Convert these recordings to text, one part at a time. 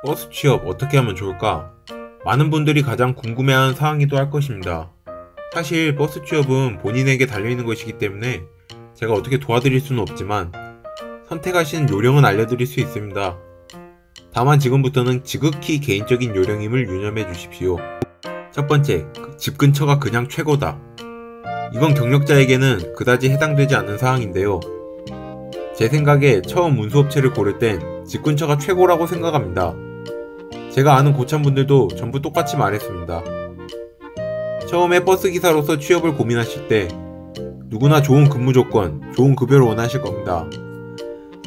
버스 취업 어떻게 하면 좋을까? 많은 분들이 가장 궁금해하는 사항이기도 할 것입니다. 사실 버스 취업은 본인에게 달려있는 것이기 때문에 제가 어떻게 도와드릴 수는 없지만 선택하시는 요령은 알려드릴 수 있습니다. 다만 지금부터는 지극히 개인적인 요령임을 유념해 주십시오. 첫 번째, 집 근처가 그냥 최고다. 이건 경력자에게는 그다지 해당되지 않는 사항인데요. 제 생각에 처음 운수업체를 고를 땐 집 근처가 최고라고 생각합니다. 제가 아는 고참분들도 전부 똑같이 말했습니다. 처음에 버스기사로서 취업을 고민하실 때 누구나 좋은 근무 조건, 좋은 급여를 원하실 겁니다.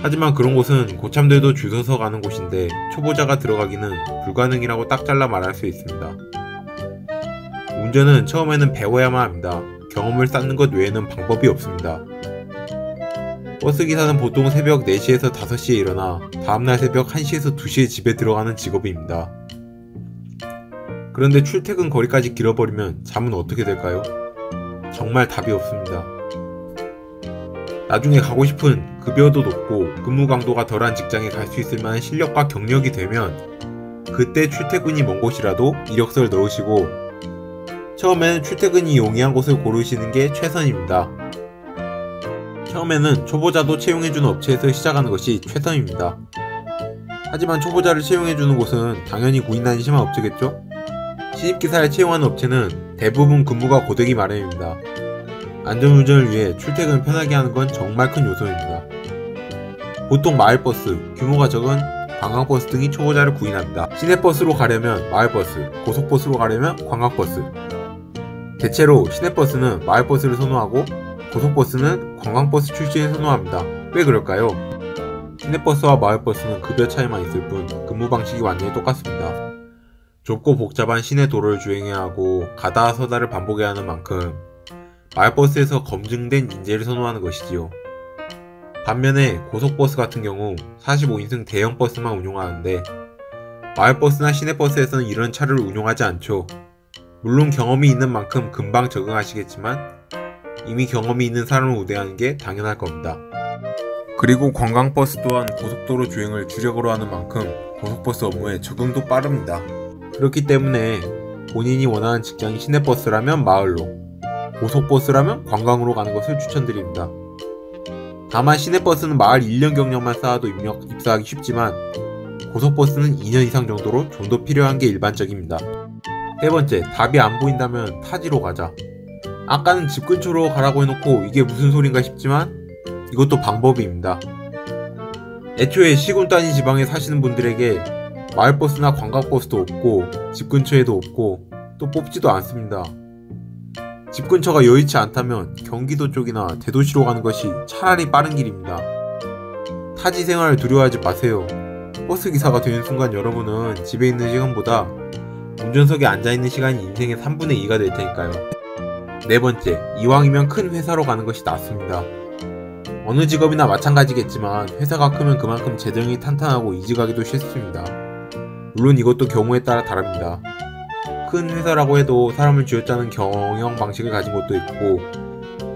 하지만 그런 곳은 고참들도 줄 서서 가는 곳인데 초보자가 들어가기는 불가능이라고 딱 잘라 말할 수 있습니다. 운전은 처음에는 배워야만 합니다. 경험을 쌓는 것 외에는 방법이 없습니다. 버스기사는 보통 새벽 4시에서 5시에 일어나 다음날 새벽 1시에서 2시에 집에 들어가는 직업입니다. 그런데 출퇴근 거리까지 길어버리면 잠은 어떻게 될까요? 정말 답이 없습니다. 나중에 가고 싶은 급여도 높고 근무 강도가 덜한 직장에 갈 수 있을 만한 실력과 경력이 되면 그때 출퇴근이 먼 곳이라도 이력서를 넣으시고 처음에는 출퇴근이 용이한 곳을 고르시는 게 최선입니다. 처음에는 초보자도 채용해주는 업체에서 시작하는 것이 최선입니다. 하지만 초보자를 채용해주는 곳은 당연히 구인난이 심한 업체겠죠? 신입기사를 채용하는 업체는 대부분 근무가 고되기 마련입니다. 안전운전을 위해 출퇴근을 편하게 하는 건 정말 큰 요소입니다. 보통 마을버스, 규모가 적은 관광버스 등이 초보자를 구인합니다. 시내버스로 가려면 마을버스, 고속버스로 가려면 관광버스. 대체로 시내버스는 마을버스를 선호하고 고속버스는 관광버스 출신을 선호합니다. 왜 그럴까요? 시내버스와 마을버스는 급여 차이만 있을 뿐 근무 방식이 완전히 똑같습니다. 좁고 복잡한 시내 도로를 주행해야 하고 가다 서다를 반복해야 하는 만큼 마을버스에서 검증된 인재를 선호하는 것이지요. 반면에 고속버스 같은 경우 45인승 대형 버스만 운용하는데 마을버스나 시내버스에서는 이런 차를 운용하지 않죠. 물론 경험이 있는 만큼 금방 적응하시겠지만 이미 경험이 있는 사람을 우대하는 게 당연할 겁니다. 그리고 관광버스 또한 고속도로 주행을 주력으로 하는 만큼 고속버스 업무에 적응도 빠릅니다. 그렇기 때문에 본인이 원하는 직장이 시내버스라면 마을로, 고속버스라면 관광으로 가는 것을 추천드립니다. 다만 시내버스는 마을 1년 경력만 쌓아도 입사하기 쉽지만 고속버스는 2년 이상 정도로 좀 더 필요한 게 일반적입니다. 세 번째, 답이 안 보인다면 타지로 가자. 아까는 집 근처로 가라고 해놓고 이게 무슨 소린가 싶지만 이것도 방법입니다. 애초에 시군 단위 지방에 사시는 분들에게 마을버스나 관광버스도 없고 집 근처에도 없고 또 뽑지도 않습니다. 집 근처가 여의치 않다면 경기도 쪽이나 대도시로 가는 것이 차라리 빠른 길입니다. 타지 생활을 두려워하지 마세요. 버스기사가 되는 순간 여러분은 집에 있는 시간보다 운전석에 앉아있는 시간이 인생의 3분의 2가 될 테니까요. 네 번째, 이왕이면 큰 회사로 가는 것이 낫습니다. 어느 직업이나 마찬가지겠지만 회사가 크면 그만큼 재정이 탄탄하고 이직하기도 쉽습니다. 물론 이것도 경우에 따라 다릅니다. 큰 회사라고 해도 사람을 쥐어짜는 경영 방식을 가진 곳도 있고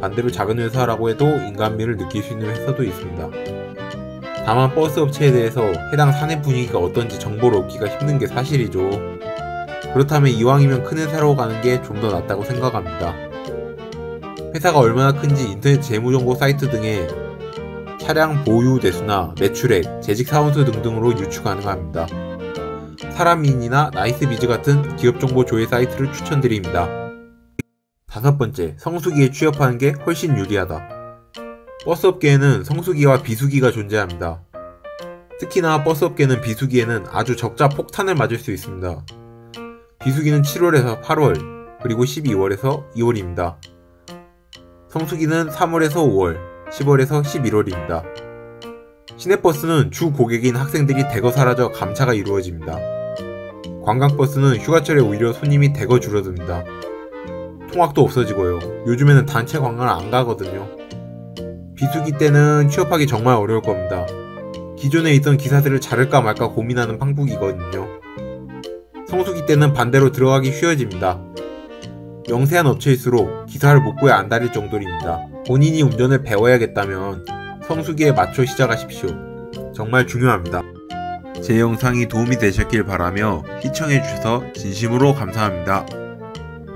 반대로 작은 회사라고 해도 인간미를 느낄 수 있는 회사도 있습니다. 다만 버스 업체에 대해서 해당 사내 분위기가 어떤지 정보를 얻기가 힘든 게 사실이죠. 그렇다면 이왕이면 큰 회사로 가는 게 좀 더 낫다고 생각합니다. 회사가 얼마나 큰지 인터넷 재무정보 사이트 등에 차량 보유 대수나 매출액, 재직 사원수 등등으로 유추 가능합니다. 사람인이나 나이스비즈 같은 기업정보 조회 사이트를 추천드립니다. 다섯 번째, 성수기에 취업하는 게 훨씬 유리하다. 버스업계에는 성수기와 비수기가 존재합니다. 특히나 버스업계는 비수기에는 아주 적자 폭탄을 맞을 수 있습니다. 비수기는 7월에서 8월, 그리고 12월에서 2월입니다. 성수기는 3월에서 5월, 10월에서 11월입니다. 시내버스는 주 고객인 학생들이 대거 사라져 감차가 이루어집니다. 관광버스는 휴가철에 오히려 손님이 대거 줄어듭니다. 통학도 없어지고요. 요즘에는 단체 관광을 안 가거든요. 비수기 때는 취업하기 정말 어려울 겁니다. 기존에 있던 기사들을 자를까 말까 고민하는 판국이거든요. 성수기 때는 반대로 들어가기 쉬워집니다. 영세한 업체일수록 기사를 못 구해 안달릴 정도입니다. 본인이 운전을 배워야겠다면 성수기에 맞춰 시작하십시오. 정말 중요합니다. 제 영상이 도움이 되셨길 바라며 시청해주셔서 진심으로 감사합니다.